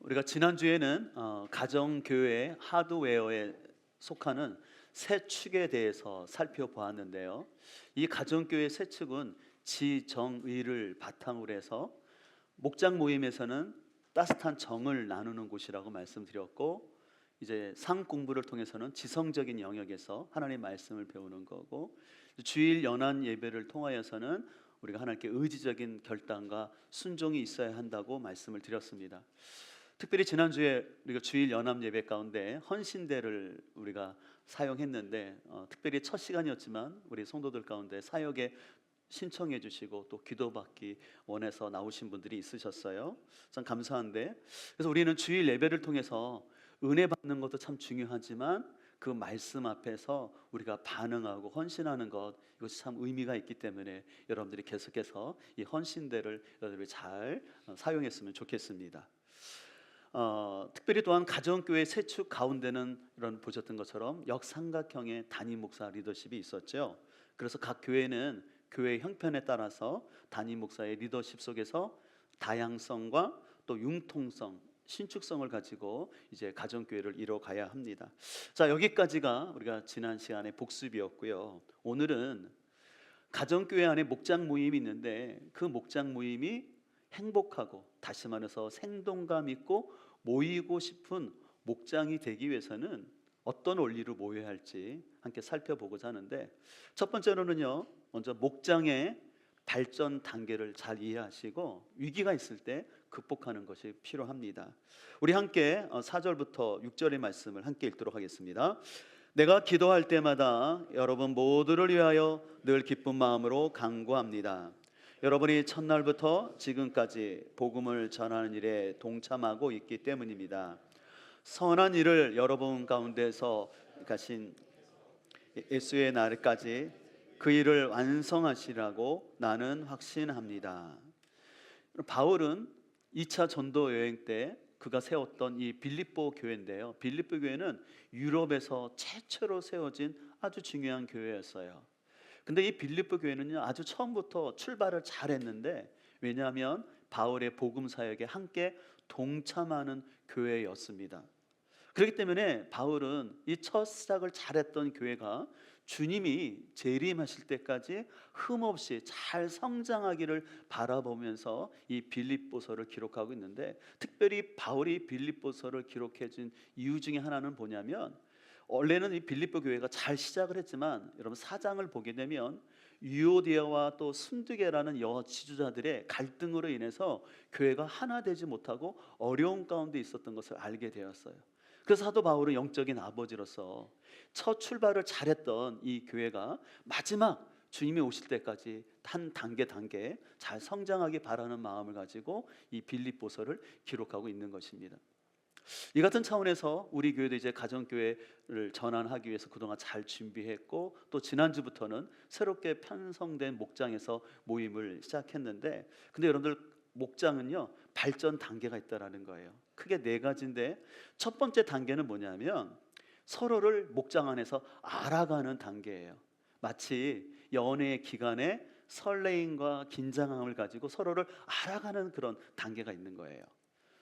우리가 지난주에는 가정교회 하드웨어에 속하는 세 축에 대해서 살펴보았는데요. 이 가정교회 세 축은 지정의를 바탕으로 해서 목장 모임에서는 따뜻한 정을 나누는 곳이라고 말씀드렸고, 이제 상 공부를 통해서는 지성적인 영역에서 하나님의 말씀을 배우는 거고, 주일 연한 예배를 통하여서는 우리가 하나님께 의지적인 결단과 순종이 있어야 한다고 말씀을 드렸습니다. 특별히 지난주에 우리가 주일 연합 예배 가운데 헌신대를 우리가 사용했는데, 특별히 첫 시간이었지만 우리 성도들 가운데 사역에 신청해 주시고 또 기도받기 원해서 나오신 분들이 있으셨어요. 참 감사한데, 그래서 우리는 주일 예배를 통해서 은혜 받는 것도 참 중요하지만 그 말씀 앞에서 우리가 반응하고 헌신하는 것, 이것이 참 의미가 있기 때문에 여러분들이 계속해서 이 헌신대를 여러분들이 잘 사용했으면 좋겠습니다. 특별히 또한 가정교회 세축 가운데는 이런 보셨던 것처럼 역삼각형의 담임 목사 리더십이 있었죠. 그래서 각 교회는 교회 형편에 따라서 담임 목사의 리더십 속에서 다양성과 또 융통성, 신축성을 가지고 이제 가정교회를 이뤄가야 합니다. 자, 여기까지가 우리가 지난 시간의 복습이었고요. 오늘은 가정교회 안에 목장 모임이 있는데 그 목장 모임이 행복하고, 다시 말해서 생동감 있고 모이고 싶은 목장이 되기 위해서는 어떤 원리로 모여야 할지 함께 살펴보고자 하는데, 첫 번째로는요, 먼저 목장의 발전 단계를 잘 이해하시고 위기가 있을 때 극복하는 것이 필요합니다. 우리 함께 4절부터 6절의 말씀을 함께 읽도록 하겠습니다. 내가 기도할 때마다 여러분 모두를 위하여 늘 기쁜 마음으로 간구합니다. 여러분이 첫날부터 지금까지 복음을 전하는 일에 동참하고 있기 때문입니다. 선한 일을 여러분 가운데서 가신 예수의 날까지 그 일을 완성하시라고 나는 확신합니다. 바울은 2차 전도 여행 때 그가 세웠던 이 빌립보 교회인데요, 빌립보 교회는 유럽에서 최초로 세워진 아주 중요한 교회였어요. 근데 이 빌립보 교회는요, 아주 처음부터 출발을 잘했는데, 왜냐하면 바울의 복음 사역에 함께 동참하는 교회였습니다. 그렇기 때문에 바울은 이 첫 시작을 잘했던 교회가 주님이 재림하실 때까지 흠없이 잘 성장하기를 바라보면서 이 빌립보서를 기록하고 있는데, 특별히 바울이 빌립보서를 기록해 준 이유 중에 하나는 뭐냐면, 원래는 이 빌립보 교회가 잘 시작을 했지만 여러분 4장을 보게 되면 유오디아와 또 순두계라는 여러 지주자들의 갈등으로 인해서 교회가 하나 되지 못하고 어려운 가운데 있었던 것을 알게 되었어요. 그래서 사도 바울은 영적인 아버지로서 첫 출발을 잘했던 이 교회가 마지막 주님이 오실 때까지 한 단계 잘 성장하기 바라는 마음을 가지고 이 빌립보서를 기록하고 있는 것입니다. 이 같은 차원에서 우리 교회도 이제 가정교회를 전환하기 위해서 그동안 잘 준비했고, 또 지난주부터는 새롭게 편성된 목장에서 모임을 시작했는데, 근데 여러분들 목장은요 발전 단계가 있다라는 거예요. 크게 네 가지인데, 첫 번째 단계는 뭐냐면 서로를 목장 안에서 알아가는 단계예요. 마치 연애 기간에 설레임과 긴장함을 가지고 서로를 알아가는 그런 단계가 있는 거예요.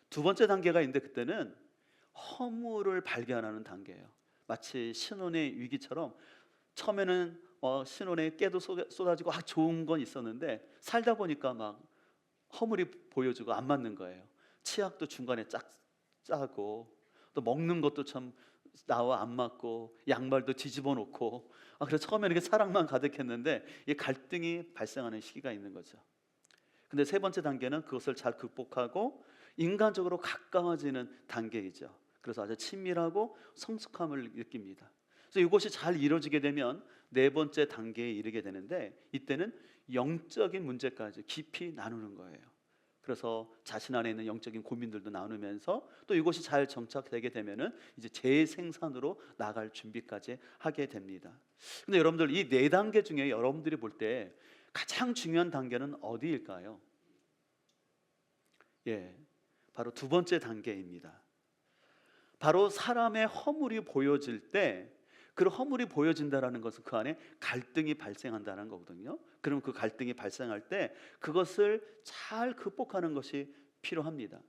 두 번째 단계가 있는데, 그때는 허물을 발견하는 단계예요. 마치 신혼의 위기처럼 처음에는 신혼에 깨도 쏟아지고 좋은 건 있었는데 살다 보니까 막 허물이 보여지고 안 맞는 거예요. 치약도 중간에 짜고, 또 먹는 것도 참 나와 안 맞고, 양말도 뒤집어 놓고, 그래서 처음에는 이게 사랑만 가득했는데 이 갈등이 발생하는 시기가 있는 거죠. 근데 세 번째 단계는 그것을 잘 극복하고 인간적으로 가까워지는 단계이죠. 그래서 아주 친밀하고 성숙함을 느낍니다. 그래서 이것이 잘 이루어지게 되면 네 번째 단계에 이르게 되는데, 이때는 영적인 문제까지 깊이 나누는 거예요. 그래서 자신 안에 있는 영적인 고민들도 나누면서, 또 이것이 잘 정착되게 되면은 이제 재생산으로 나갈 준비까지 하게 됩니다. 근데 여러분들 이 네 단계 중에 여러분들이 볼 때 가장 중요한 단계는 어디일까요? 바로 두 번째 단계입니다. 바로 사람의 허물이 보여질 때, 그 허물이 보여진다는 것은 그 안에 갈등이 발생한다는 거거든요. 그럼 그 갈등이 발생할 때 그것을 잘 극복하는 것이 필요합니다.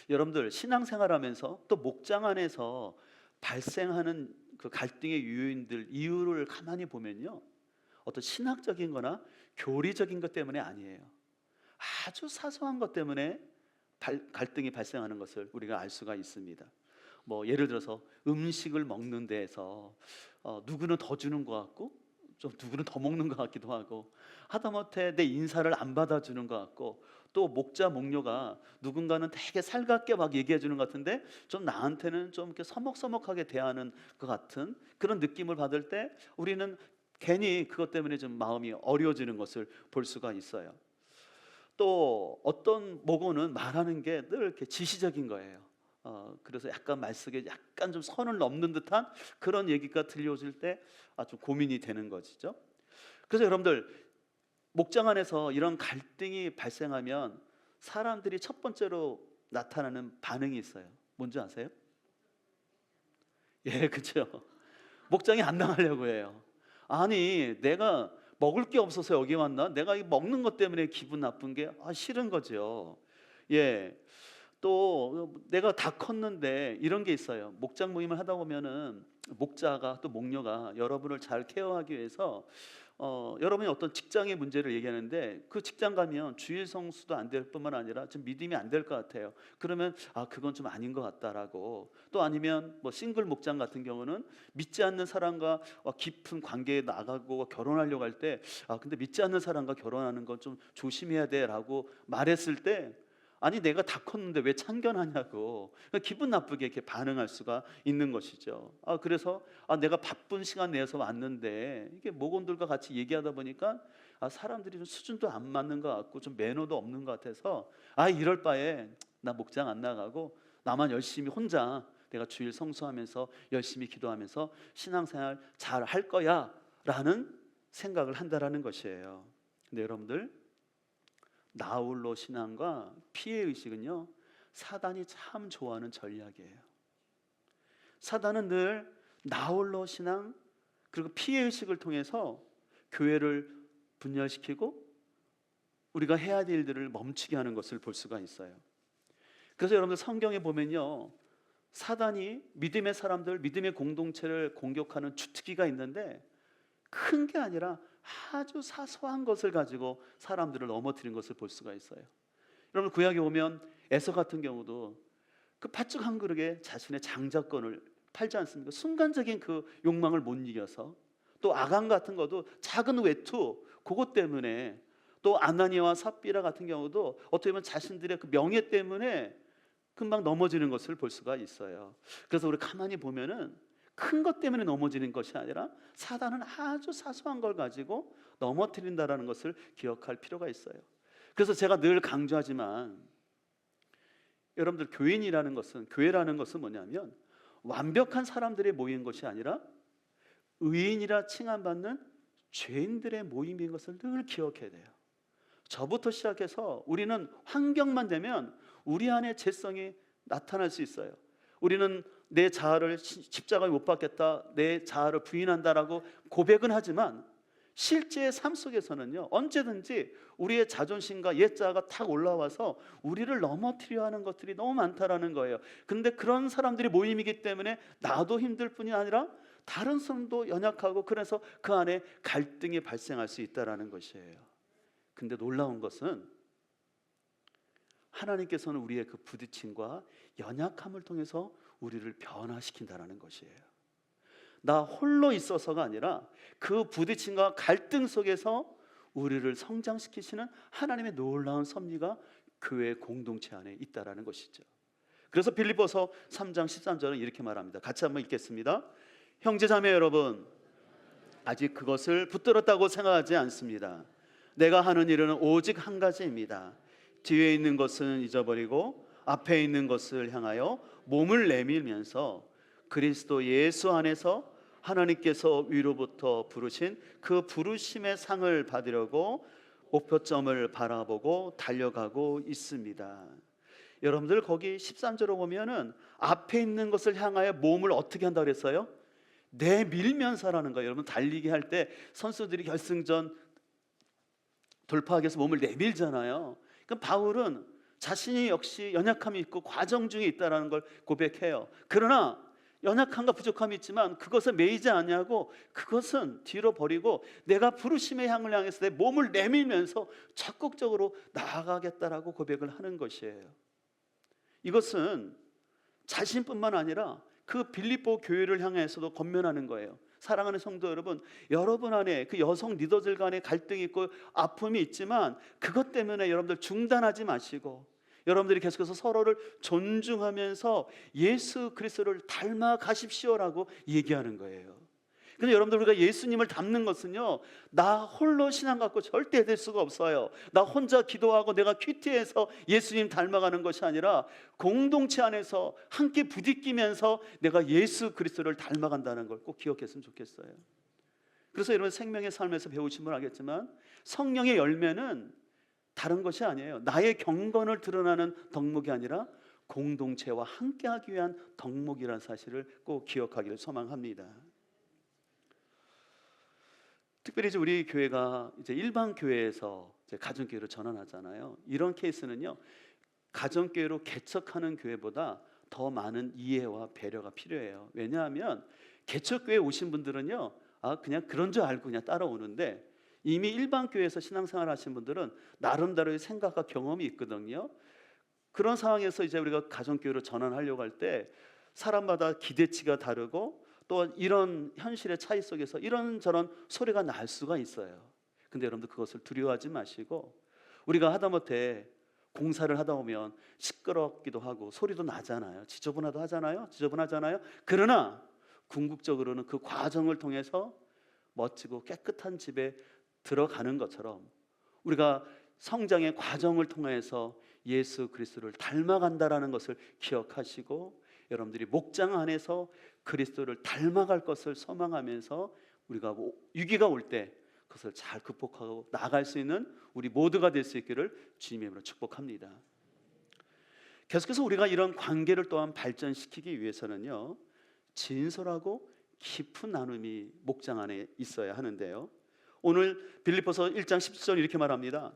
여러분들 신앙생활하면서 또 목장 안에서 발생하는 그 갈등의 요인들, 이유를 가만히 보면요, 어떤 신학적인 거나 교리적인 것 때문에 아니에요. 아주 사소한 것 때문에 갈등이 발생하는 것을 우리가 알 수가 있습니다. 뭐 예를 들어서 음식을 먹는 데에서 누구는 더 주는 것 같고 좀 누구는 더 먹는 것 같기도 하고, 하다못해 내 인사를 안 받아주는 것 같고, 또 목자 목녀가 누군가는 되게 살갑게 막 얘기해 주는 것 같은데 좀 나한테는 좀 이렇게 서먹서먹하게 대하는 것 같은 그런 느낌을 받을 때 우리는 괜히 그것 때문에 좀 마음이 어려워지는 것을 볼 수가 있어요. 또 어떤 목원은 말하는 게 늘 이렇게 지시적인 거예요. 그래서 약간 말속에 약간 좀 선을 넘는 듯한 그런 얘기가 들려질 때 좀 고민이 되는 것이죠. 그래서 여러분들 목장 안에서 이런 갈등이 발생하면 사람들이 첫 번째로 나타나는 반응이 있어요. 뭔지 아세요? 예, 그렇죠. 목장이 안 나가려고 해요. 아니, 내가 먹을 게 없어서 여기 왔나? 내가 이 먹는 것 때문에 기분 나쁜 게 싫은 거죠. 예. 또 내가 다 컸는데 이런 게 있어요. 목장 모임을 하다 보면은 목자가 또 목녀가 여러분을 잘 케어하기 위해서 여러분이 어떤 직장의 문제를 얘기하는데 그 직장 가면 주일 성수도 안 될 뿐만 아니라 좀 믿음이 안 될 것 같아요. 그러면 그건 좀 아닌 것 같다라고. 또 아니면 뭐 싱글 목장 같은 경우는 믿지 않는 사람과 깊은 관계에 나가고 결혼하려고 할 때 근데 믿지 않는 사람과 결혼하는 건 좀 조심해야 돼라고 말했을 때 아니 내가 다 컸는데 왜 참견하냐고 기분 나쁘게 이렇게 반응할 수가 있는 것이죠. 그래서 내가 바쁜 시간 내서 왔는데 이게 목원들과 같이 얘기하다 보니까 사람들이 좀 수준도 안 맞는 것 같고 좀 매너도 없는 것 같아서 이럴 바에 나 목장 안 나가고 나만 열심히 혼자 내가 주일 성수하면서 열심히 기도하면서 신앙생활 잘 할 거야 라는 생각을 한다라는 것이에요. 근데 여러분들 나홀로 신앙과 피해의식은요 사단이 참 좋아하는 전략이에요. 사단은 늘 나홀로 신앙 그리고 피해의식을 통해서 교회를 분열시키고 우리가 해야 될 일들을 멈추게 하는 것을 볼 수가 있어요. 그래서 여러분들 성경에 보면요 사단이 믿음의 사람들, 믿음의 공동체를 공격하는 주특기가 있는데 큰 게 아니라 아주 사소한 것을 가지고 사람들을 넘어뜨린 것을 볼 수가 있어요. 여러분 구약에 오면 에서 같은 경우도 그 팥죽 한 그릇에 자신의 장자권을 팔지 않습니까? 순간적인 그 욕망을 못 이겨서. 또 아간 같은 것도 작은 외투 그것 때문에, 또 아나니아와 삽비라 같은 경우도 어떻게 보면 자신들의 그 명예 때문에 금방 넘어지는 것을 볼 수가 있어요. 그래서 우리 가만히 보면은 큰 것 때문에 넘어지는 것이 아니라 사단은 아주 사소한 걸 가지고 넘어뜨린다라는 것을 기억할 필요가 있어요. 그래서 제가 늘 강조하지만 여러분들 교회라는 것은 뭐냐면 완벽한 사람들의 모인 것이 아니라 의인이라 칭함받는 죄인들의 모임인 것을 늘 기억해야 돼요. 저부터 시작해서 우리는 환경만 되면 우리 안에 죄성이 나타날 수 있어요. 우리는 내 자아를 십자가에 못 박겠다, 내 자아를 부인한다라고 고백은 하지만 실제 삶 속에서는요 언제든지 우리의 자존심과 옛 자아가 탁 올라와서 우리를 넘어뜨려 하는 것들이 너무 많다라는 거예요. 근데 그런 사람들이 모임이기 때문에 나도 힘들 뿐이 아니라 다른 사람도 연약하고, 그래서 그 안에 갈등이 발생할 수 있다라는 것이에요. 근데 놀라운 것은 하나님께서는 우리의 그 부딪힘과 연약함을 통해서 우리를 변화시킨다라는 것이에요. 나 홀로 있어서가 아니라 그 부딪힘과 갈등 속에서 우리를 성장시키시는 하나님의 놀라운 섭리가 교회 공동체 안에 있다라는 것이죠. 그래서 빌립보서 3장 13절은 이렇게 말합니다. 같이 한번 읽겠습니다. 형제자매 여러분, 아직 그것을 붙들었다고 생각하지 않습니다. 내가 하는 일은 오직 한 가지입니다. 뒤에 있는 것은 잊어버리고 앞에 있는 것을 향하여 몸을 내밀면서 그리스도 예수 안에서 하나님께서 위로부터 부르신 그 부르심의 상을 받으려고 목표점을 바라보고 달려가고 있습니다. 여러분들 거기 13절에 보면은 앞에 있는 것을 향하여 몸을 어떻게 한다고 그랬어요? 내밀면서라는 거예요. 여러분 달리기 할 때 선수들이 결승전 돌파하기 위해서 몸을 내밀잖아요. 그럼 바울은 자신이 역시 연약함이 있고 과정 중에 있다는 걸 고백해요. 그러나 연약함과 부족함이 있지만 그것에 매이지 아니하고 그것은 뒤로 버리고 내가 부르심의 향을 향해서 내 몸을 내밀면서 적극적으로 나아가겠다라고 고백을 하는 것이에요. 이것은 자신뿐만 아니라 그 빌립보 교회를 향해서도 권면하는 거예요. 사랑하는 성도 여러분, 여러분 안에 그 여성 리더들 간의 갈등이 있고 아픔이 있지만 그것 때문에 여러분들 중단하지 마시고 여러분들이 계속해서 서로를 존중하면서 예수 그리스도를 닮아 가십시오라고 얘기하는 거예요. 근데 여러분들, 우리가 예수님을 닮는 것은요, 나 홀로 신앙 갖고 절대 될 수가 없어요. 나 혼자 기도하고 내가 큐티해서 예수님 닮아가는 것이 아니라 공동체 안에서 함께 부딪히면서 내가 예수 그리스도를 닮아간다는 걸 꼭 기억했으면 좋겠어요. 그래서 여러분, 생명의 삶에서 배우신 분 알겠지만 성령의 열매는 다른 것이 아니에요. 나의 경건을 드러나는 덕목이 아니라 공동체와 함께하기 위한 덕목이라는 사실을 꼭 기억하기를 소망합니다. 특별히 이제 우리 교회가 이제 일반 교회에서 이제 가정교회로 전환하잖아요. 이런 케이스는요, 가정교회로 개척하는 교회보다 더 많은 이해와 배려가 필요해요. 왜냐하면 개척교회 오신 분들은요, 그냥 그런 줄 알고 그냥 따라오는데 이미 일반 교회에서 신앙생활 하신 분들은 나름대로의 생각과 경험이 있거든요. 그런 상황에서 이제 우리가 가정교회로 전환하려고 할 때 사람마다 기대치가 다르고 또 이런 현실의 차이 속에서 이런저런 소리가 날 수가 있어요. 근데 여러분들, 그것을 두려워하지 마시고, 우리가 하다못해 공사를 하다 보면 시끄럽기도 하고 소리도 나잖아요. 지저분하잖아요. 그러나 궁극적으로는 그 과정을 통해서 멋지고 깨끗한 집에 들어가는 것처럼 우리가 성장의 과정을 통해서 예수 그리스도를 닮아간다라는 것을 기억하시고, 여러분들이 목장 안에서 그리스도를 닮아갈 것을 소망하면서 우리가 위기가 올 때 그것을 잘 극복하고 나아갈 수 있는 우리 모두가 될 수 있기를 주님의 이름으로 축복합니다. 계속해서 우리가 이런 관계를 또한 발전시키기 위해서는요, 진솔하고 깊은 나눔이 목장 안에 있어야 하는데요, 오늘 빌립보서 1장 17절 이렇게 말합니다.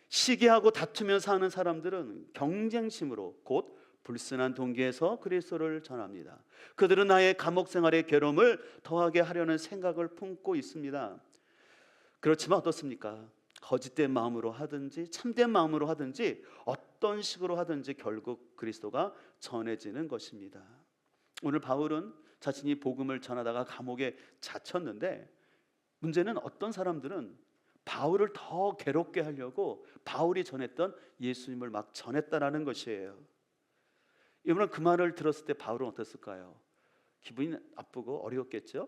시기하고 다투며 사는 사람들은 경쟁심으로 곧 불순한 동기에서 그리스도를 전합니다. 그들은 나의 감옥 생활의 괴로움을 더하게 하려는 생각을 품고 있습니다. 그렇지만 어떻습니까? 거짓된 마음으로 하든지 참된 마음으로 하든지 어떤 식으로 하든지 결국 그리스도가 전해지는 것입니다. 오늘 바울은 자신이 복음을 전하다가 감옥에 갇혔는데, 문제는 어떤 사람들은 바울을 더 괴롭게 하려고 바울이 전했던 예수님을 막 전했다라는 것이에요. 여러분, 그 말을 들었을 때 바울은 어땠을까요? 기분이 나쁘고 어려웠겠죠?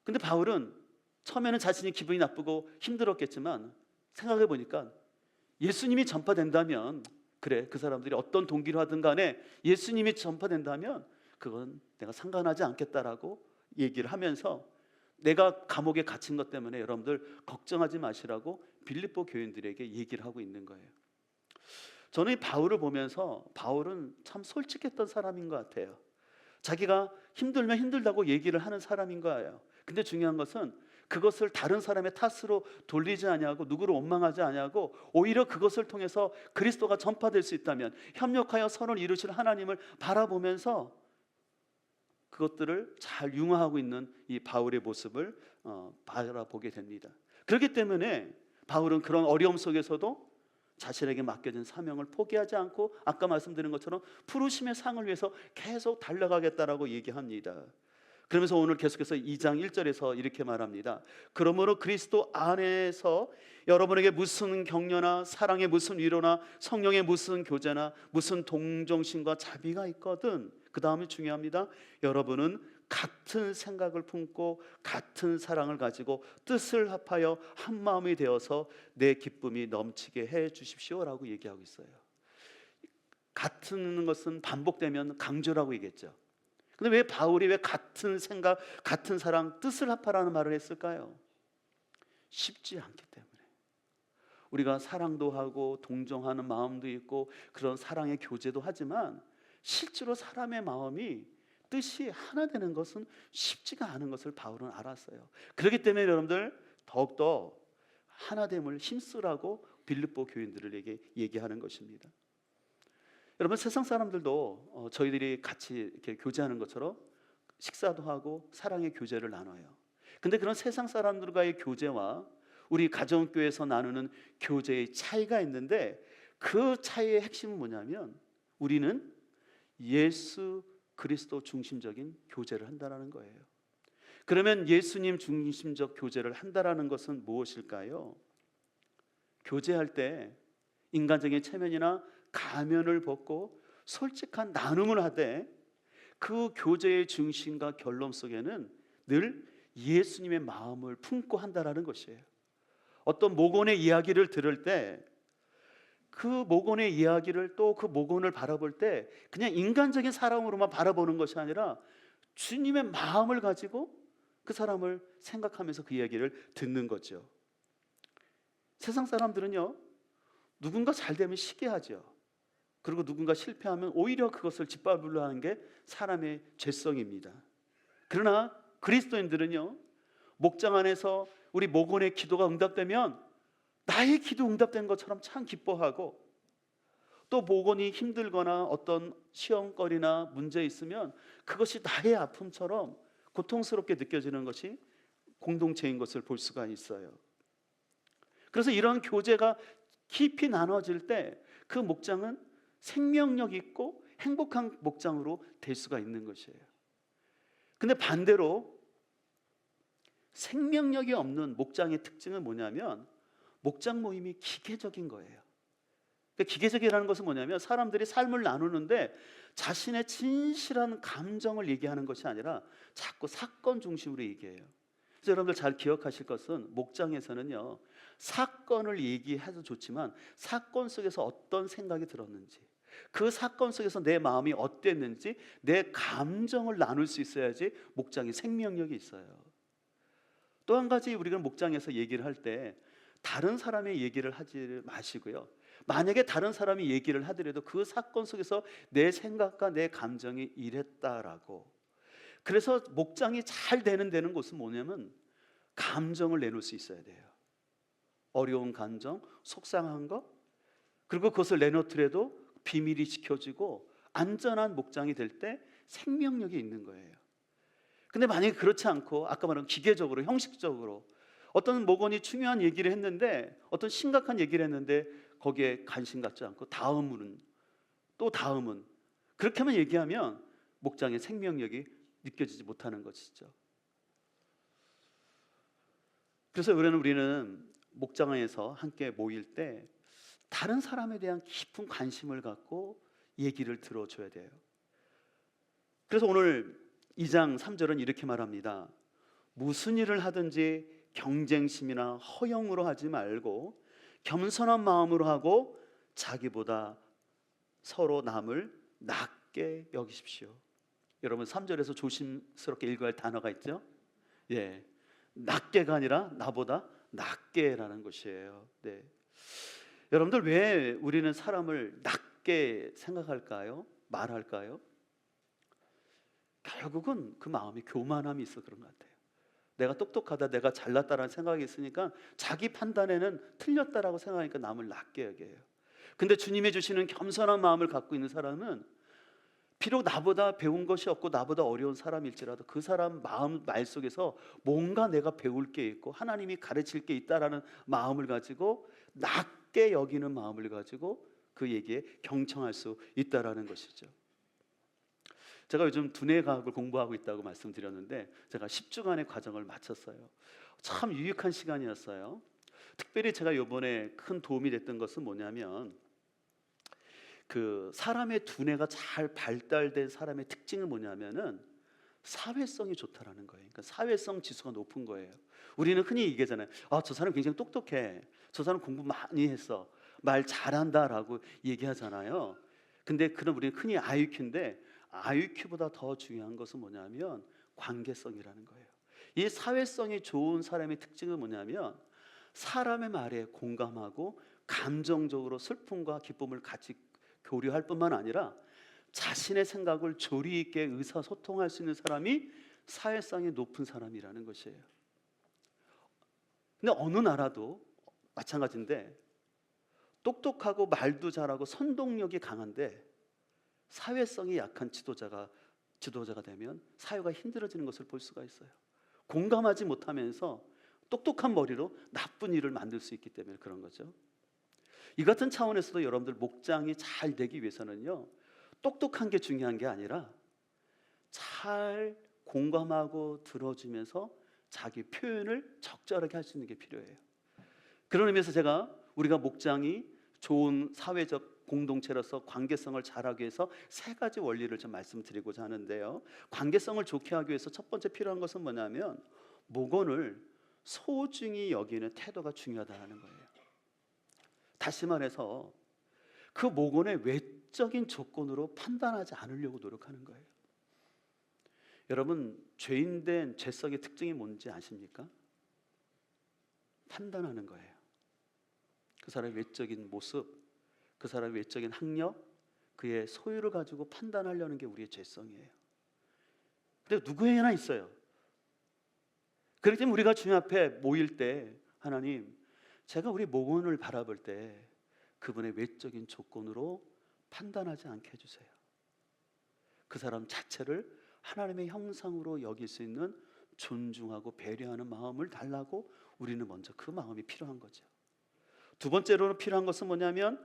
근데 바울은 처음에는 자신이 기분이 나쁘고 힘들었겠지만 생각해 보니까 예수님이 전파된다면, 그래, 그 사람들이 어떤 동기로 하든 간에 예수님이 전파된다면 그건 내가 상관하지 않겠다라고 얘기를 하면서 내가 감옥에 갇힌 것 때문에 여러분들 걱정하지 마시라고 빌립보 교인들에게 얘기를 하고 있는 거예요. 저는 이 바울을 보면서 바울은 참 솔직했던 사람인 것 같아요. 자기가 힘들면 힘들다고 얘기를 하는 사람인 거예요. 근데 중요한 것은 그것을 다른 사람의 탓으로 돌리지 아니하고 누구를 원망하지 아니하고 오히려 그것을 통해서 그리스도가 전파될 수 있다면 협력하여 선을 이루실 하나님을 바라보면서 그것들을 잘 융화하고 있는 이 바울의 모습을 바라보게 됩니다. 그렇기 때문에 바울은 그런 어려움 속에서도 자신에게 맡겨진 사명을 포기하지 않고 아까 말씀드린 것처럼 부르심의 상을 위해서 계속 달려가겠다라고 얘기합니다. 그러면서 오늘 계속해서 2장 1절에서 이렇게 말합니다. 그러므로 그리스도 안에서 여러분에게 무슨 격려나 사랑의 무슨 위로나 성령의 무슨 교제나 무슨 동정심과 자비가 있거든, 그 다음이 중요합니다. 여러분은 같은 생각을 품고 같은 사랑을 가지고 뜻을 합하여 한 마음이 되어서 내 기쁨이 넘치게 해 주십시오라고 얘기하고 있어요. 같은 것은 반복되면 강조라고 얘기했죠. 근데 왜 바울이 왜 같은 생각, 같은 사랑, 뜻을 합하라는 말을 했을까요? 쉽지 않기 때문에. 우리가 사랑도 하고 동정하는 마음도 있고 그런 사랑의 교제도 하지만 실제로 사람의 마음이 뜻이 하나 되는 것은 쉽지가 않은 것을 바울은 알았어요. 그렇기 때문에 여러분들 더욱더 하나됨을 힘쓰라고 빌립보 교인들에게 얘기하는 것입니다. 여러분 세상 사람들도 저희들이 같이 이렇게 교제하는 것처럼 식사도 하고 사랑의 교제를 나눠요. 근데 그런 세상 사람들과의 교제와 우리 가정교회에서 나누는 교제의 차이가 있는데 그 차이의 핵심은 뭐냐면 우리는 예수 그리스도 중심적인 교제를 한다는 거예요. 그러면 예수님 중심적 교제를 한다는 것은 무엇일까요? 교제할 때 인간적인 체면이나 가면을 벗고 솔직한 나눔을 하되 그 교제의 중심과 결론 속에는 늘 예수님의 마음을 품고 한다는 것이에요. 어떤 목원의 이야기를 들을 때 그 목원의 이야기를 또 그 목원을 바라볼 때 그냥 인간적인 사람으로만 바라보는 것이 아니라 주님의 마음을 가지고 그 사람을 생각하면서 그 이야기를 듣는 거죠. 세상 사람들은요, 누군가 잘 되면 시기하죠. 그리고 누군가 실패하면 오히려 그것을 짓밟으려 하는 게 사람의 죄성입니다. 그러나 그리스도인들은요, 목장 안에서 우리 목원의 기도가 응답되면 나의 기도 응답된 것처럼 참 기뻐하고, 또 목원이 힘들거나 어떤 시험거리나 문제 있으면 그것이 나의 아픔처럼 고통스럽게 느껴지는 것이 공동체인 것을 볼 수가 있어요. 그래서 이런 교제가 깊이 나눠질 때 그 목장은 생명력 있고 행복한 목장으로 될 수가 있는 것이에요. 근데 반대로 생명력이 없는 목장의 특징은 뭐냐면 목장 모임이 기계적인 거예요. 그러니까 기계적이라는 것은 뭐냐면 사람들이 삶을 나누는데 자신의 진실한 감정을 얘기하는 것이 아니라 자꾸 사건 중심으로 얘기해요. 그래서 여러분들 잘 기억하실 것은 목장에서는요, 사건을 얘기해도 좋지만 사건 속에서 어떤 생각이 들었는지, 그 사건 속에서 내 마음이 어땠는지, 내 감정을 나눌 수 있어야지 목장이 생명력이 있어요. 또 한 가지 우리가 목장에서 얘기를 할 때 다른 사람의 얘기를 하지 마시고요, 만약에 다른 사람이 얘기를 하더라도 그 사건 속에서 내 생각과 내 감정이 이랬다라고. 그래서 목장이 잘 되는 곳은 뭐냐면 감정을 내놓을 수 있어야 돼요. 어려운 감정, 속상한 것, 그리고 그것을 내놓더라도 비밀이 지켜지고 안전한 목장이 될 때 생명력이 있는 거예요. 근데 만약에 그렇지 않고 아까 말한 기계적으로 형식적으로 어떤 목원이 중요한 얘기를 했는데, 어떤 심각한 얘기를 했는데 거기에 관심 갖지 않고 다음은 또 다음은 그렇게만 얘기하면 목장의 생명력이 느껴지지 못하는 것이죠. 그래서 우리는 목장에서 함께 모일 때 다른 사람에 대한 깊은 관심을 갖고 얘기를 들어줘야 돼요. 그래서 오늘 2장 3절은 이렇게 말합니다. 무슨 일을 하든지 경쟁심이나 허영으로 하지 말고 겸손한 마음으로 하고 자기보다 서로 남을 낮게 여기십시오. 여러분 3절에서 조심스럽게 읽어야 할 단어가 있죠? 예, 낮게가 아니라 나보다 낮게라는 것이에요. 네. 여러분들 왜 우리는 사람을 낮게 생각할까요? 말할까요? 결국은 그 마음에 교만함이 있어 그런 것 같아요. 내가 똑똑하다, 내가 잘났다라는 생각이 있으니까 자기 판단에는 틀렸다라고 생각하니까 남을 낮게 여겨요. 근데 주님이 주시는 겸손한 마음을 갖고 있는 사람은 비록 나보다 배운 것이 없고 나보다 어려운 사람일지라도 그 사람 마음 말 속에서 뭔가 내가 배울 게 있고 하나님이 가르칠 게 있다라는 마음을 가지고 낮게 여기는 마음을 가지고 그 얘기에 경청할 수 있다라는 것이죠. 제가 요즘 두뇌 과학을 공부하고 있다고 말씀드렸는데 제가 10주간의 과정을 마쳤어요. 참 유익한 시간이었어요. 특별히 제가 이번에 큰 도움이 됐던 것은 뭐냐면 그 사람의 두뇌가 잘 발달된 사람의 특징은 뭐냐면은 사회성이 좋다라는 거예요. 그러니까 사회성 지수가 높은 거예요. 우리는 흔히 얘기하잖아요. 저 사람 굉장히 똑똑해. 저 사람 공부 많이 했어. 말 잘한다라고 얘기하잖아요. 근데 그럼 우리는 흔히 IQ인데 IQ보다 더 중요한 것은 뭐냐면 관계성이라는 거예요. 이 사회성이 좋은 사람의 특징은 뭐냐면 사람의 말에 공감하고 감정적으로 슬픔과 기쁨을 같이 교류할 뿐만 아니라 자신의 생각을 조리 있게 의사소통할 수 있는 사람이 사회성이 높은 사람이라는 것이에요. 근데 어느 나라도 마찬가지인데 똑똑하고 말도 잘하고 선동력이 강한데 사회성이 약한 지도자가 되면 사회가 힘들어지는 것을 볼 수가 있어요. 공감하지 못하면서 똑똑한 머리로 나쁜 일을 만들 수 있기 때문에 그런 거죠. 이 같은 차원에서도 여러분들 목장이 잘 되기 위해서는요, 똑똑한 게 중요한 게 아니라 잘 공감하고 들어주면서 자기 표현을 적절하게 할 수 있는 게 필요해요. 그런 의미에서 우리가 목장이 좋은 사회적 공동체로서 관계성을 잘하기 위해서 세 가지 원리를 좀 말씀드리고자 하는데요. 관계성을 좋게 하기 위해서 첫 번째 필요한 것은 뭐냐면 목원을 소중히 여기는 태도가 중요하다는 거예요. 다시 말해서 그 목원의 외적인 조건으로 판단하지 않으려고 노력하는 거예요. 여러분, 죄인된 죄성의 특징이 뭔지 아십니까? 판단하는 거예요. 그 사람의 외적인 모습, 그 사람의 외적인 학력, 그의 소유를 가지고 판단하려는 게 우리의 죄성이에요. 근데 누구에게나 있어요. 그렇기 때문에 우리가 주님 앞에 모일 때 하나님, 제가 우리 목원을 바라볼 때 그분의 외적인 조건으로 판단하지 않게 해주세요. 그 사람 자체를 하나님의 형상으로 여길 수 있는 존중하고 배려하는 마음을 달라고 우리는 먼저 그 마음이 필요한 거죠. 두 번째로는 필요한 것은 뭐냐면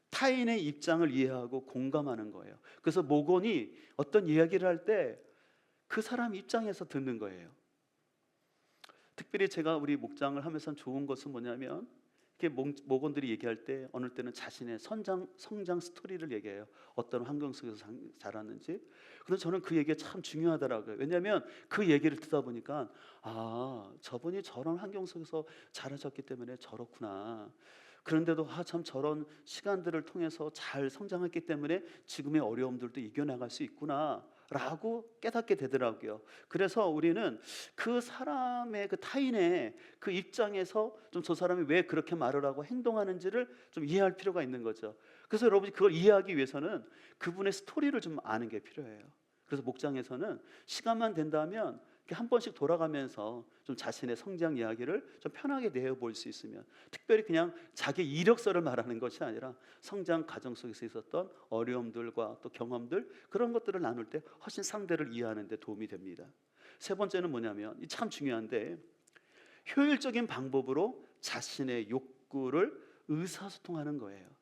타인의 입장을 이해하고 공감하는 거예요. 그래서 목원이 어떤 이야기를 할 때 그 사람 입장에서 듣는 거예요. 특별히 제가 우리 목장을 하면서 좋은 것은 뭐냐면 이렇게 목원들이 얘기할 때 어느 때는 자신의 성장 스토리를 얘기해요. 어떤 환경 속에서 자랐는지. 그래서 저는 그 얘기가 참 중요하더라고요. 왜냐하면 그 얘기를 듣다 보니까 저분이 저런 환경 속에서 자라셨기 때문에 저렇구나. 그런데도 참 저런 시간들을 통해서 잘 성장했기 때문에 지금의 어려움들도 이겨나갈 수 있구나 라고 깨닫게 되더라고요. 그래서 우리는 그 사람의 그 타인의 그 입장에서 좀 저 사람이 왜 그렇게 말을 하고 행동하는지를 좀 이해할 필요가 있는 거죠. 그래서 여러분이 그걸 이해하기 위해서는 그분의 스토리를 좀 아는 게 필요해요. 그래서 목장에서는 시간만 된다면 한 번씩 돌아가면서 좀 자신의 성장 이야기를 좀 편하게 내어볼 수 있으면, 특별히 그냥 자기 이력서를 말하는 것이 아니라 성장 과정 속에서 있었던 어려움들과 또 경험들, 그런 것들을 나눌 때 훨씬 상대를 이해하는 데 도움이 됩니다. 세 번째는 뭐냐면 참 중요한데 효율적인 방법으로 자신의 욕구를 의사소통하는 거예요.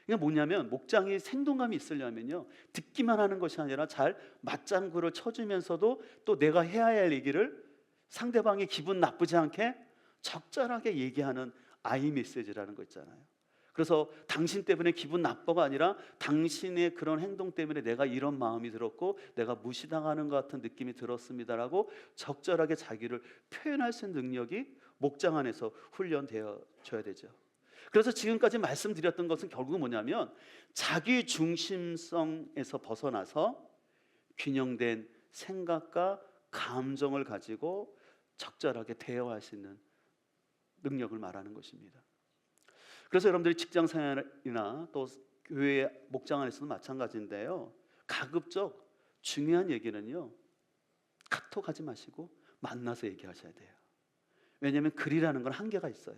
이게 뭐냐면 목장이 생동감이 있으려면요, 듣기만 하는 것이 아니라 잘 맞장구를 쳐주면서도 또 내가 해야 할 얘기를 상대방이 기분 나쁘지 않게 적절하게 얘기하는 아이 메시지라는 거 있잖아요. 그래서 당신 때문에 기분 나빠가 아니라 당신의 그런 행동 때문에 내가 이런 마음이 들었고 내가 무시당하는 것 같은 느낌이 들었습니다라고 적절하게 자기를 표현할 수 있는 능력이 목장 안에서 훈련되어져야 되죠. 그래서 지금까지 말씀드렸던 것은 결국은 뭐냐면 자기 중심성에서 벗어나서 균형된 생각과 감정을 가지고 적절하게 대화할 수 있는 능력을 말하는 것입니다. 그래서 여러분들이 직장 생활이나 또 교회 목장 안에서도 마찬가지인데요, 가급적 중요한 얘기는요 카톡하지 마시고 만나서 얘기하셔야 돼요. 왜냐하면 글이라는 건 한계가 있어요.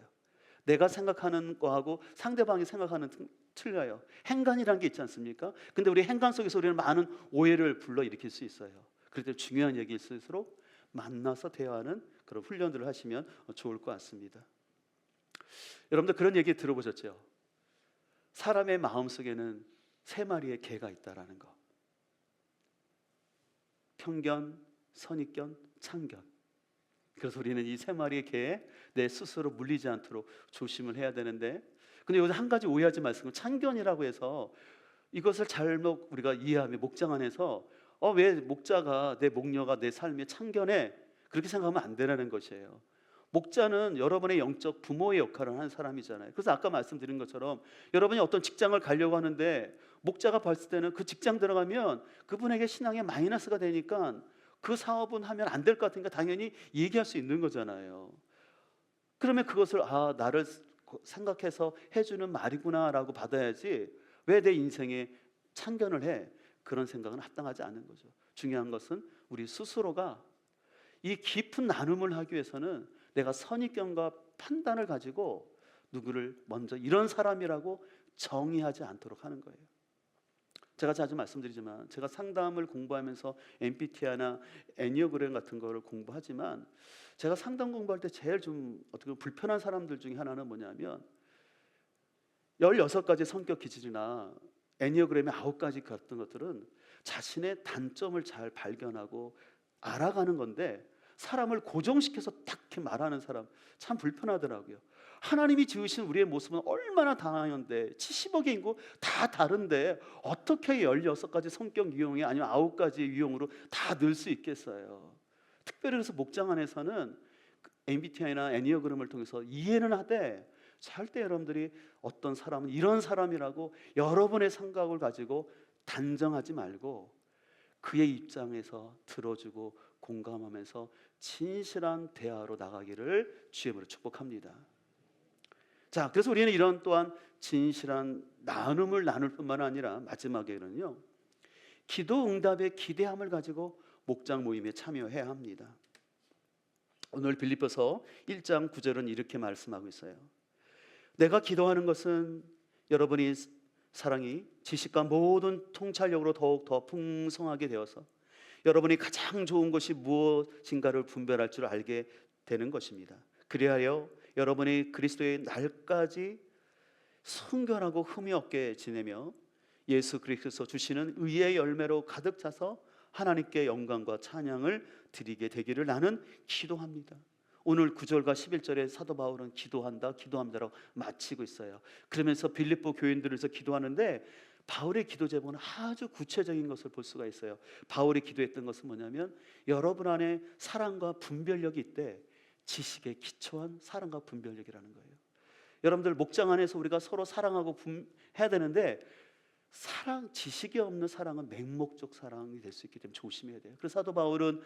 내가 생각하는 거하고 상대방이 생각하는 틀려요. 행간이라는 게 있지 않습니까? 근데 우리 행간 속에서 우리는 많은 오해를 불러일으킬 수 있어요. 그럴 때 중요한 얘기일수록 만나서 대화하는 그런 훈련들을 하시면 좋을 것 같습니다. 여러분들 그런 얘기 들어보셨죠? 사람의 마음속에는 세 마리의 개가 있다라는 거. 편견, 선입견, 참견. 그래서 우리는 이 세 마리의 개에 내 스스로 물리지 않도록 조심을 해야 되는데, 근데 여기서 한 가지 오해하지 마시고, 참견이라고 해서 이것을 잘못 우리가 이해하면 목장 안에서 왜 목자가 내 목녀가 내 삶에 참견해, 그렇게 생각하면 안 되라는 것이에요. 목자는 여러분의 영적 부모의 역할을 하는 사람이잖아요. 그래서 아까 말씀드린 것처럼 여러분이 어떤 직장을 가려고 하는데 목자가 봤을 때는 그 직장 들어가면 그분에게 신앙에 마이너스가 되니까 그 사업은 하면 안 될 것 같으니까 당연히 얘기할 수 있는 거잖아요. 그러면 그것을 나를 생각해서 해주는 말이구나 라고 받아야지, 왜 내 인생에 참견을 해, 그런 생각은 합당하지 않은 거죠. 중요한 것은 우리 스스로가 이 깊은 나눔을 하기 위해서는 내가 선입견과 판단을 가지고 누구를 먼저 이런 사람이라고 정의하지 않도록 하는 거예요. 제가 자주 말씀드리지만 제가 상담을 공부하면서 MBTI나 애니어그램 같은 거를 공부하지만 제가 상담 공부할 때 제일 좀 어떻게 보면 불편한 사람들 중에 하나는 뭐냐면 16가지 성격 기질이나 애니어그램의 9가지 같은 것들은 자신의 단점을 잘 발견하고 알아가는 건데 사람을 고정시켜서 딱 이렇게 말하는 사람 참 불편하더라고요. 하나님이 지으신 우리의 모습은 얼마나 다양한데 70억의 인구 다 다른데 어떻게 16가지 성격 유형이 아니면 9가지 유형으로 다 늘 수 있겠어요. 특별히 그래서 목장 안에서는 MBTI나 애니어그램을 통해서 이해는 하되 절대 여러분들이 어떤 사람은 이런 사람이라고 여러분의 생각을 가지고 단정하지 말고 그의 입장에서 들어주고 공감하면서 진실한 대화로 나가기를 주의 이름으로 축복합니다. 자, 그래서 우리는 이런 또한 진실한 나눔을 나눌 뿐만 아니라 마지막에는요, 기도 응답의 기대함을 가지고 목장 모임에 참여해야 합니다. 오늘 빌립보서 1장 9절은 이렇게 말씀하고 있어요. 내가 기도하는 것은 여러분이 사랑이 지식과 모든 통찰력으로 더욱 더 풍성하게 되어서 여러분이 가장 좋은 것이 무엇인가를 분별할 줄 알게 되는 것입니다. 그리하여 여러분이 그리스도의 날까지 순결하고 흠이 없게 지내며 예수 그리스도께서 주시는 의의 열매로 가득 차서 하나님께 영광과 찬양을 드리게 되기를 나는 기도합니다. 오늘 9절과 11절에 사도 바울은 기도합니다라고 마치고 있어요. 그러면서 빌립보 교인들을 위해서 기도하는데 바울의 기도 제목은 아주 구체적인 것을 볼 수가 있어요. 바울이 기도했던 것은 뭐냐면 여러분 안에 사랑과 분별력이 있대. 지식에 기초한 사랑과 분별력이라는 거예요. 여러분들 목장 안에서 우리가 서로 사랑하고 해야 되는데 지식이 없는 사랑은 맹목적 사랑이 될 수 있기 때문에 조심해야 돼요. 그래서 사도 바울은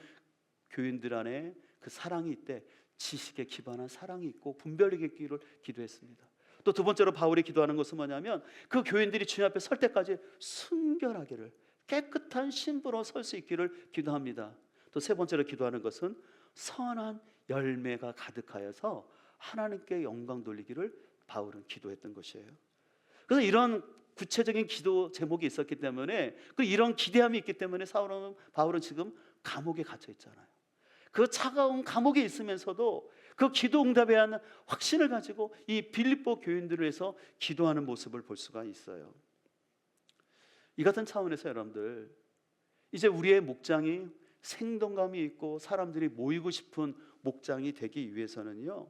교인들 안에 그 사랑이 있대. 지식에 기반한 사랑이 있고 분별력이 있기를 기도했습니다. 또 두 번째로 바울이 기도하는 것은 뭐냐면 그 교인들이 주님 앞에 설 때까지 순결하기를, 깨끗한 신부로 설 수 있기를 기도합니다. 또 세 번째로 기도하는 것은 선한 열매가 가득하여서 하나님께 영광 돌리기를 바울은 기도했던 것이에요. 그래서 이런 구체적인 기도 제목이 있었기 때문에 이런 기대함이 있기 때문에 바울은 지금 감옥에 갇혀 있잖아요. 그 차가운 감옥에 있으면서도 그 기도 응답에 대한 확신을 가지고 이 빌립보 교인들을 위해서 기도하는 모습을 볼 수가 있어요. 이 같은 차원에서 여러분들 이제 우리의 목장이 생동감이 있고 사람들이 모이고 싶은 목장이 되기 위해서는요,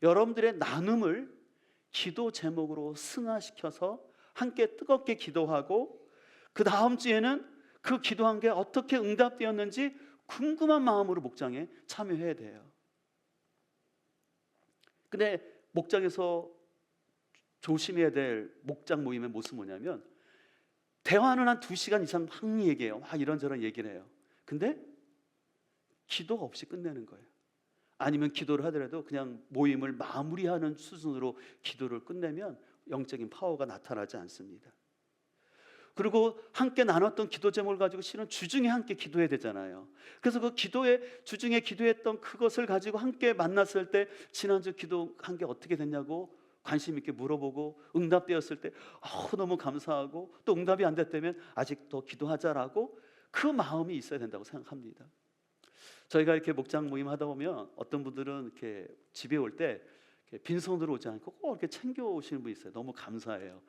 여러분들의 나눔을 기도 제목으로 승화시켜서 함께 뜨겁게 기도하고 그 다음 주에는 그 기도한 게 어떻게 응답되었는지 궁금한 마음으로 목장에 참여해야 돼요. 근데 목장에서 조심해야 될 목장 모임의 모습은 뭐냐면 대화는 한 2시간 이상 막 얘기해요. 막 이런저런 얘기를 해요. 근데 기도가 없이 끝내는 거예요. 아니면 기도를 하더라도 그냥 모임을 마무리하는 수준으로 기도를 끝내면 영적인 파워가 나타나지 않습니다. 그리고 함께 나눴던 기도 제목을 가지고 실은 주중에 함께 기도해야 되잖아요. 그래서 그 주중에 기도했던 그것을 가지고 함께 만났을 때 지난주 기도한 게 어떻게 됐냐고 관심 있게 물어보고 응답되었을 때 너무 감사하고 또 응답이 안 됐다면 아직 더 기도하자라고 그 마음이 있어야 된다고 생각합니다. 저희가 이렇게 목장 모임 하다 보면 어떤 분들은 이렇게 집에 올 때 빈손으로 오지 않고 꼭 이렇게 챙겨 오시는 분이 있어요. 너무 감사해요.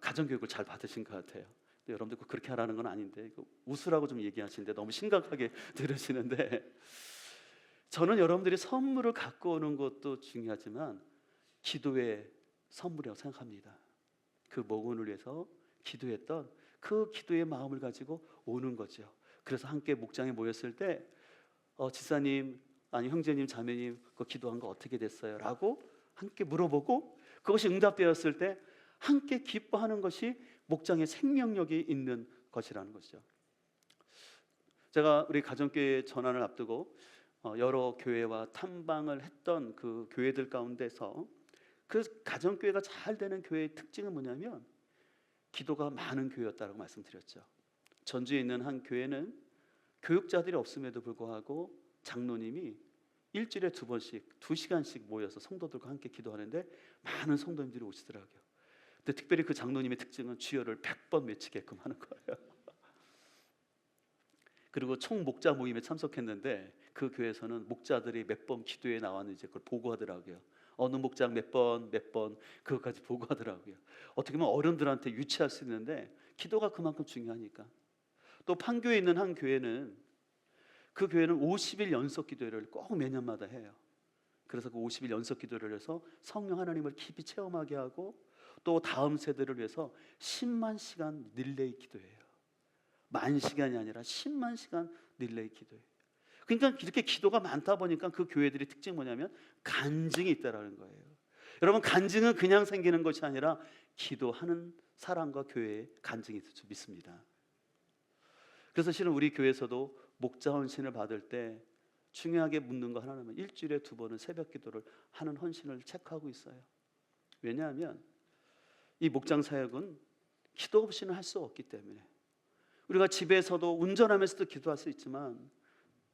가정교육을 잘 받으신 것 같아요. 여러분들 꼭 그렇게 하라는 건 아닌데 웃으라고 좀 얘기하시는데 너무 심각하게 들으시는데, 저는 여러분들이 선물을 갖고 오는 것도 중요하지만 기도의 선물이라고 생각합니다. 그 모건을 위해서 기도했던 그 기도의 마음을 가지고 오는 거죠. 그래서 함께 목장에 모였을 때 지사님, 아니 형제님, 자매님 그 기도한 거 어떻게 됐어요? 라고 함께 물어보고 그것이 응답되었을 때 함께 기뻐하는 것이 목장의 생명력이 있는 것이라는 것이죠. 제가 우리 가정교회 전환을 앞두고 여러 교회와 탐방을 했던 그 교회들 가운데서 그 가정교회가 잘 되는 교회의 특징은 뭐냐면 기도가 많은 교회였다고 말씀드렸죠. 전주에 있는 한 교회는 교육자들이 없음에도 불구하고 장로님이 일주일에 2번씩 2시간씩 모여서 성도들과 함께 기도하는데 많은 성도님들이 오시더라고요. 근데 특별히 그 장로님의 특징은 주여를 100번 외치게끔 하는 거예요. 그리고 총 목자 모임에 참석했는데 그 교회에서는 목자들이 몇 번 기도에 나왔는지 그걸 보고하더라고요. 어느 목장 몇 번 그것까지 보고하더라고요. 어떻게 보면 어른들한테 유치할 수 있는데 기도가 그만큼 중요하니까. 또 판교에 있는 한 교회는 그 교회는 50일 연속 기도회를 꼭 매년마다 해요. 그래서 그 50일 연속 기도를 해서 성령 하나님을 깊이 체험하게 하고 또 다음 세대를 위해서 10만 시간 릴레이 기도해요. 만 시간이 아니라 10만 시간 릴레이 기도해요. 그러니까 이렇게 기도가 많다 보니까 그 교회들이 특징이 뭐냐면 간증이 있다라는 거예요. 여러분, 간증은 그냥 생기는 것이 아니라 기도하는 사람과 교회의 간증이 있을 줄 믿습니다. 그래서 실은 우리 교회에서도 목자 헌신을 받을 때 중요하게 묻는 거 하나는 일주일에 2번은 새벽 기도를 하는 헌신을 체크하고 있어요. 왜냐하면 이 목장 사역은 기도 없이는 할 수 없기 때문에. 우리가 집에서도 운전하면서도 기도할 수 있지만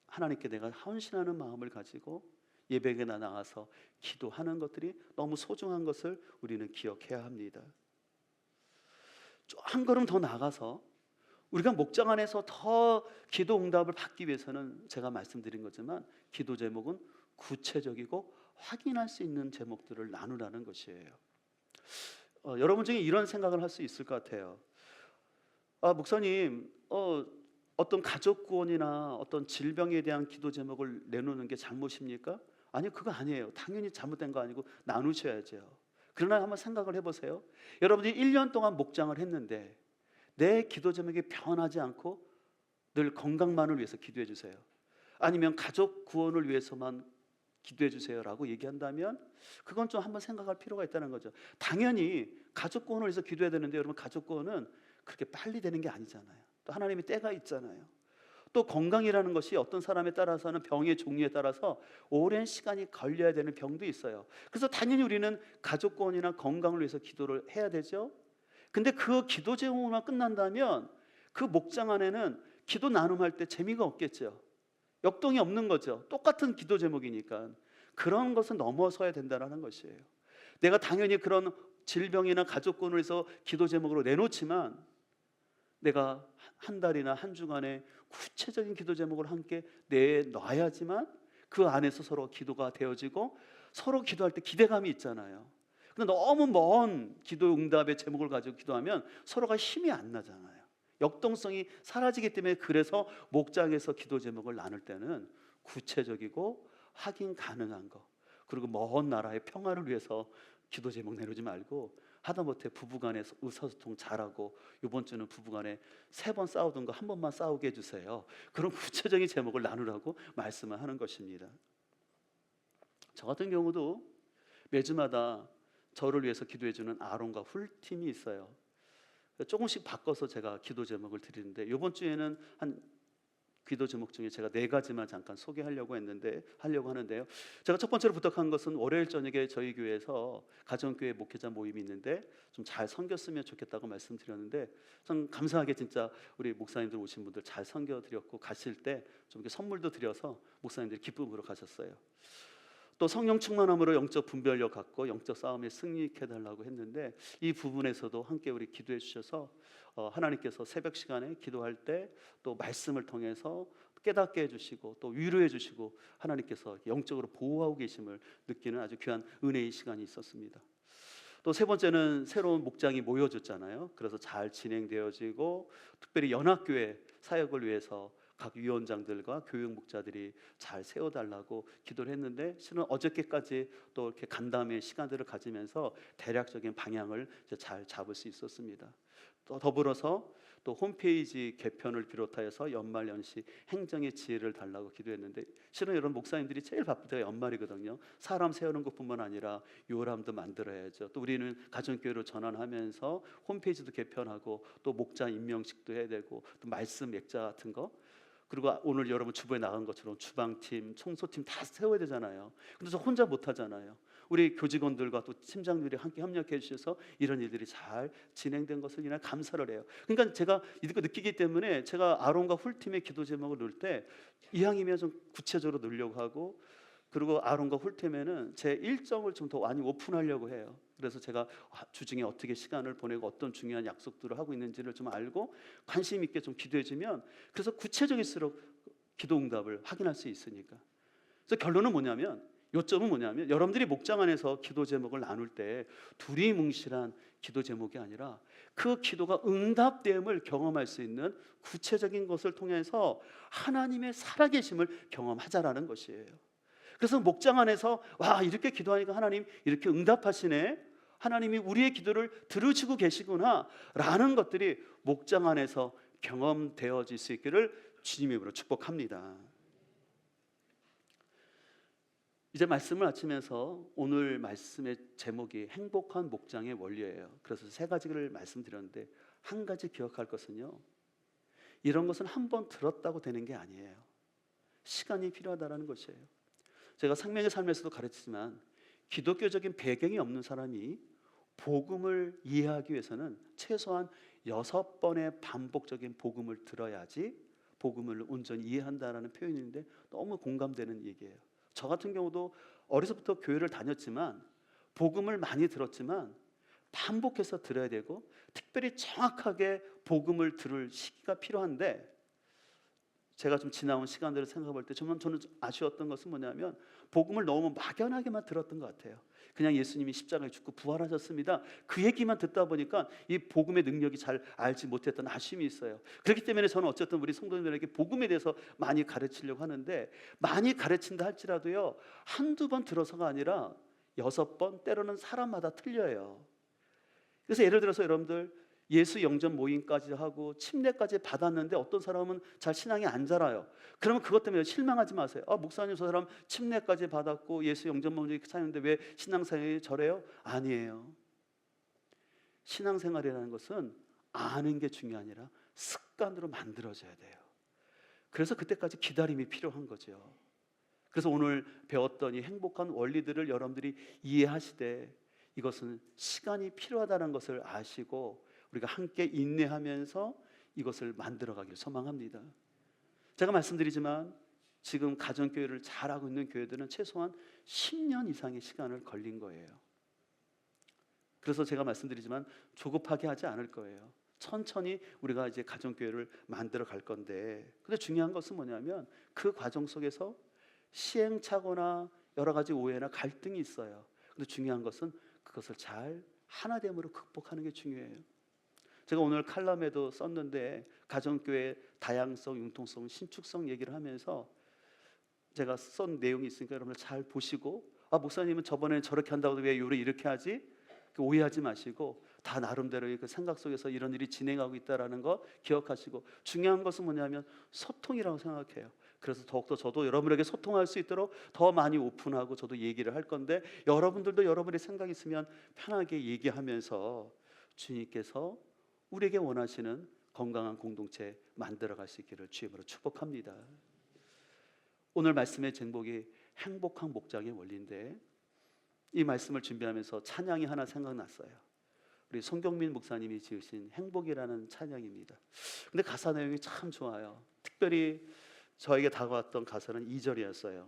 하나님께 내가 헌신하는 마음을 가지고 예배에 나가서 기도하는 것들이 너무 소중한 것을 우리는 기억해야 합니다. 한 걸음 더 나가서 우리가 목장 안에서 더 기도 응답을 받기 위해서는 제가 말씀드린 거지만 기도 제목은 구체적이고 확인할 수 있는 제목들을 나누라는 것이에요. 여러분 중에 이런 생각을 할 수 있을 것 같아요. 목사님, 어떤 가족 구원이나 어떤 질병에 대한 기도 제목을 내놓는 게 잘못입니까? 아니요, 그거 아니에요. 당연히 잘못된 거 아니고 나누셔야죠. 그러나 한번 생각을 해보세요. 여러분들이 1년 동안 목장을 했는데 내 기도 제목이 변하지 않고 늘 건강만을 위해서 기도해 주세요. 아니면 가족 구원을 위해서만 기도해 주세요라고 얘기한다면 그건 좀 한번 생각할 필요가 있다는 거죠. 당연히 가족 구원을 위해서 기도해야 되는데 여러분, 가족 구원은 그렇게 빨리 되는 게 아니잖아요. 또 하나님의 때가 있잖아요. 또 건강이라는 것이 어떤 사람에 따라서는 병의 종류에 따라서 오랜 시간이 걸려야 되는 병도 있어요. 그래서 당연히 우리는 가족 구원이나 건강을 위해서 기도를 해야 되죠. 근데 그 기도 제목만 끝난다면 그 목장 안에는 기도 나눔할 때 재미가 없겠죠. 역동이 없는 거죠. 똑같은 기도 제목이니까. 그런 것은 넘어서야 된다는 것이에요. 내가 당연히 그런 질병이나 가족권을 해서 기도 제목으로 내놓지만 내가 한 달이나 한 주간에 구체적인 기도 제목을 함께 내놔야지만 그 안에서 서로 기도가 되어지고 서로 기도할 때 기대감이 있잖아요. 근데 너무 먼 기도 응답의 제목을 가지고 기도하면 서로가 힘이 안 나잖아요. 역동성이 사라지기 때문에 그래서 목장에서 기도 제목을 나눌 때는 구체적이고 확인 가능한 거, 그리고 먼 나라의 평화를 위해서 기도 제목 내놓지 말고 하다못해 부부간에 의사소통 잘하고 이번 주는 부부간에 3번 싸우던 거 1번만 싸우게 해주세요. 그런 구체적인 제목을 나누라고 말씀을 하는 것입니다. 저 같은 경우도 매주마다 저를 위해서 기도해주는 아론과 훌팀이 있어요. 조금씩 바꿔서 제가 기도 제목을 드리는데 이번 주에는 한 기도 제목 중에 제가 4가지만 잠깐 소개하려고 하는데요. 제가 첫 번째로 부탁한 것은 월요일 저녁에 저희 교회에서 가정교회 목회자 모임이 있는데 좀 잘 섬겼으면 좋겠다고 말씀드렸는데 참 감사하게 진짜 우리 목사님들 오신 분들 잘 섬겨드렸고 가실 때 좀 이렇게 선물도 드려서 목사님들이 기쁨으로 가셨어요. 또 성령 충만함으로 영적 분별력 갖고 영적 싸움에 승리케 해달라고 했는데 이 부분에서도 함께 우리 기도해 주셔서 하나님께서 새벽 시간에 기도할 때 또 말씀을 통해서 깨닫게 해주시고 또 위로해 주시고 하나님께서 영적으로 보호하고 계심을 느끼는 아주 귀한 은혜의 시간이 있었습니다. 또 3번째는 새로운 목장이 모여졌잖아요. 그래서 잘 진행되어지고 특별히 연합교회 사역을 위해서 각 위원장들과 교육 목자들이 잘 세워달라고 기도를 했는데 실은 어저께까지 또 이렇게 간담회 시간들을 가지면서 대략적인 방향을 잘 잡을 수 있었습니다. 또 더불어서 또 홈페이지 개편을 비롯하여서 연말연시 행정의 지혜를 달라고 기도했는데 실은 여러분, 목사님들이 제일 바쁠 때가 연말이거든요. 사람 세우는 것뿐만 아니라 요람도 만들어야죠. 또 우리는 가정교회로 전환하면서 홈페이지도 개편하고 또 목자 임명식도 해야 되고 또 말씀 액자 같은 거, 그리고 오늘 여러분 주부에 나간 것처럼 주방팀, 청소팀 다 세워야 되잖아요. 근데 저 혼자 못 하잖아요. 우리 교직원들과 또 팀장들이 함께 협력해 주셔서 이런 일들이 잘 진행된 것을 이날 감사를 해요. 그러니까 제가 이거 느끼기 때문에 제가 아론과 훌팀의 기도 제목을 넣을 때 이왕이면 좀 구체적으로 넣으려고 하고 그리고 아론과 훌템에는 제 일정을 좀 더 많이 오픈하려고 해요. 그래서 제가 주중에 어떻게 시간을 보내고 어떤 중요한 약속들을 하고 있는지를 좀 알고 관심 있게 좀 기도해주면, 그래서 구체적일수록 기도 응답을 확인할 수 있으니까. 그래서 결론은 뭐냐면, 요점은 뭐냐면, 여러분들이 목장 안에서 기도 제목을 나눌 때 두리뭉실한 기도 제목이 아니라 그 기도가 응답됨을 경험할 수 있는 구체적인 것을 통해서 하나님의 살아계심을 경험하자라는 것이에요. 그래서 목장 안에서 와, 이렇게 기도하니까 하나님 이렇게 응답하시네, 하나님이 우리의 기도를 들으시고 계시구나 라는 것들이 목장 안에서 경험되어질 수 있기를 주님의 이름으로 축복합니다. 이제 말씀을 마치면서 오늘 말씀의 제목이 행복한 목장의 원리예요. 그래서 세 가지를 말씀드렸는데, 한 가지 기억할 것은요, 이런 것은 한 번 들었다고 되는 게 아니에요. 시간이 필요하다는 것이에요. 제가 생명의 삶에서도 가르치지만, 기독교적인 배경이 없는 사람이 복음을 이해하기 위해서는 최소한 6번의 반복적인 복음을 들어야지 복음을 온전히 이해한다라는 표현인데, 너무 공감되는 얘기예요. 저 같은 경우도 어려서부터 교회를 다녔지만, 복음을 많이 들었지만 반복해서 들어야 되고, 특별히 정확하게 복음을 들을 시기가 필요한데, 제가 좀 지나온 시간들을 생각해 볼 때 저는 좀 아쉬웠던 것은 뭐냐면, 복음을 너무 막연하게만 들었던 것 같아요. 그냥 예수님이 십자가에 죽고 부활하셨습니다, 그 얘기만 듣다 보니까 이 복음의 능력이 잘 알지 못했던 아쉬움이 있어요. 그렇기 때문에 저는 어쨌든 우리 성도님들에게 복음에 대해서 많이 가르치려고 하는데, 많이 가르친다 할지라도요, 한두 번 들어서가 아니라 6번, 때로는 사람마다 틀려요. 그래서 예를 들어서 여러분들 예수 영접 모임까지 하고 침례까지 받았는데 어떤 사람은 잘 신앙이 안 자라요. 그러면 그것 때문에 실망하지 마세요. 목사님, 저 사람 침례까지 받았고 예수 영접 모임 사는데 왜 신앙생활이 저래요? 아니에요. 신앙생활이라는 것은 아는 게 중요한 게 아니라 습관으로 만들어져야 돼요. 그래서 그때까지 기다림이 필요한 거죠. 그래서 오늘 배웠던 이 행복한 원리들을 여러분들이 이해하시되, 이것은 시간이 필요하다는 것을 아시고 우리가 함께 인내하면서 이것을 만들어가기를 소망합니다. 제가 말씀드리지만, 지금 가정교회를 잘하고 있는 교회들은 최소한 10년 이상의 시간을 걸린 거예요. 그래서 제가 말씀드리지만 조급하게 하지 않을 거예요. 천천히 우리가 이제 가정교회를 만들어 갈 건데, 근데 중요한 것은 뭐냐면, 그 과정 속에서 시행착오나 여러 가지 오해나 갈등이 있어요. 근데 중요한 것은 그것을 잘 하나됨으로 극복하는 게 중요해요. 제가 오늘 칼럼에도 썼는데, 가정교회 다양성, 융통성, 신축성 얘기를 하면서 제가 쓴 내용이 있으니까 여러분들 잘 보시고, 목사님은 저번에 저렇게 한다고 왜 이렇게 하지? 오해하지 마시고, 다 나름대로의 그 생각 속에서 이런 일이 진행하고 있다는 거 기억하시고, 중요한 것은 뭐냐면 소통이라고 생각해요. 그래서 더욱더 저도 여러분에게 소통할 수 있도록 더 많이 오픈하고 저도 얘기를 할 건데, 여러분들도 여러분의 생각이 있으면 편하게 얘기하면서 주님께서 우리에게 원하시는 건강한 공동체 만들어갈 수 있기를 주님으로 축복합니다. 오늘 말씀의 제목이 행복한 목장의 원리인데, 이 말씀을 준비하면서 찬양이 하나 생각났어요. 우리 송경민 목사님이 지으신 행복이라는 찬양입니다. 근데 가사 내용이 참 좋아요. 특별히 저에게 다가왔던 가사는 2절이었어요.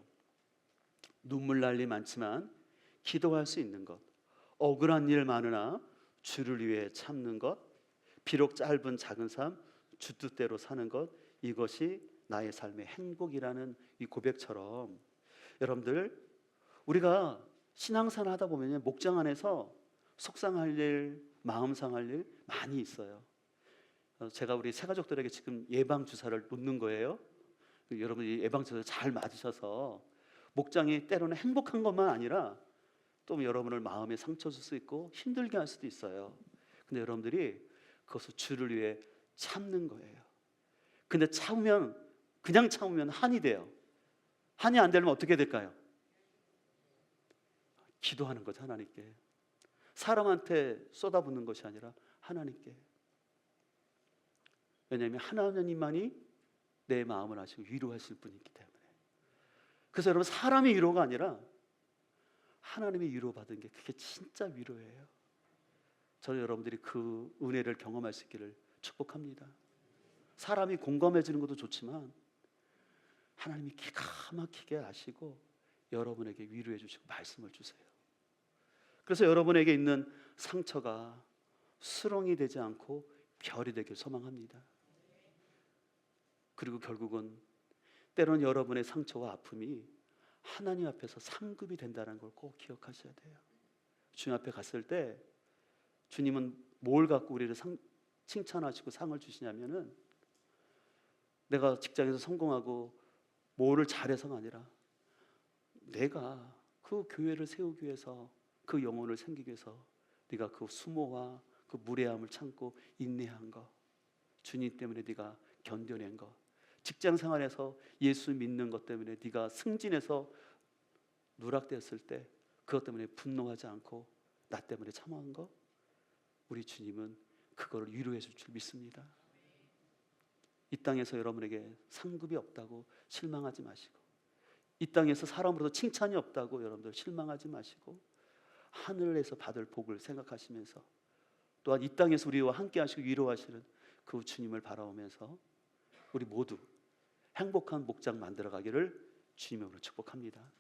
눈물 날 일 많지만 기도할 수 있는 것, 억울한 일 많으나 주를 위해 참는 것, 비록 짧은 작은 삶 주 뜻대로 사는 것, 이것이 나의 삶의 행복이라는 이 고백처럼, 여러분들 우리가 신앙생활 하다 보면 목장 안에서 속상할 일, 마음 상할 일 많이 있어요. 제가 우리 새 가족들에게 지금 예방 주사를 놓는 거예요. 여러분 이 예방 주사 잘 맞으셔서 목장이 때로는 행복한 것만 아니라 또 여러분을 마음에 상처 줄 수 있고 힘들게 할 수도 있어요. 근데 여러분들이 그것을 주를 위해 참는 거예요. 근데 참으면, 그냥 참으면 한이 돼요. 한이 안 되면 어떻게 될까요? 기도하는 거죠, 하나님께. 사람한테 쏟아붓는 것이 아니라 하나님께. 왜냐하면 하나님만이 내 마음을 아시고 위로하실 분이기 때문에. 그래서 여러분, 사람의 위로가 아니라 하나님의 위로받은 게 그게 진짜 위로예요. 저는 여러분들이 그 은혜를 경험할 수 있기를 축복합니다. 사람이 공감해 주는 것도 좋지만 하나님이 기가 막히게 아시고 여러분에게 위로해 주시고 말씀을 주세요. 그래서 여러분에게 있는 상처가 수렁이 되지 않고 별이 되길 소망합니다. 그리고 결국은 때론 여러분의 상처와 아픔이 하나님 앞에서 상급이 된다는 걸 꼭 기억하셔야 돼요. 주님 앞에 갔을 때 주님은 뭘 갖고 우리를 칭찬하시고 상을 주시냐면은 내가 직장에서 성공하고 뭐를 잘해서가 아니라 내가 그 교회를 세우기 위해서, 그 영혼을 생기기 위해서 네가 그 수모와 그 무례함을 참고 인내한 거, 주님 때문에 네가 견뎌낸 거, 직장 생활에서 예수 믿는 것 때문에 네가 승진해서 누락되었을 때 그것 때문에 분노하지 않고 나 때문에 참아한 거, 우리 주님은 그거를 위로해 줄 줄 믿습니다. 이 땅에서 여러분에게 상급이 없다고 실망하지 마시고, 이 땅에서 사람으로부터 칭찬이 없다고 여러분들 실망하지 마시고, 하늘에서 받을 복을 생각하시면서 또한 이 땅에서 우리와 함께 하시고 위로하시는 그 주님을 바라보면서 우리 모두 행복한 목장 만들어 가기를 주님으로 축복합니다.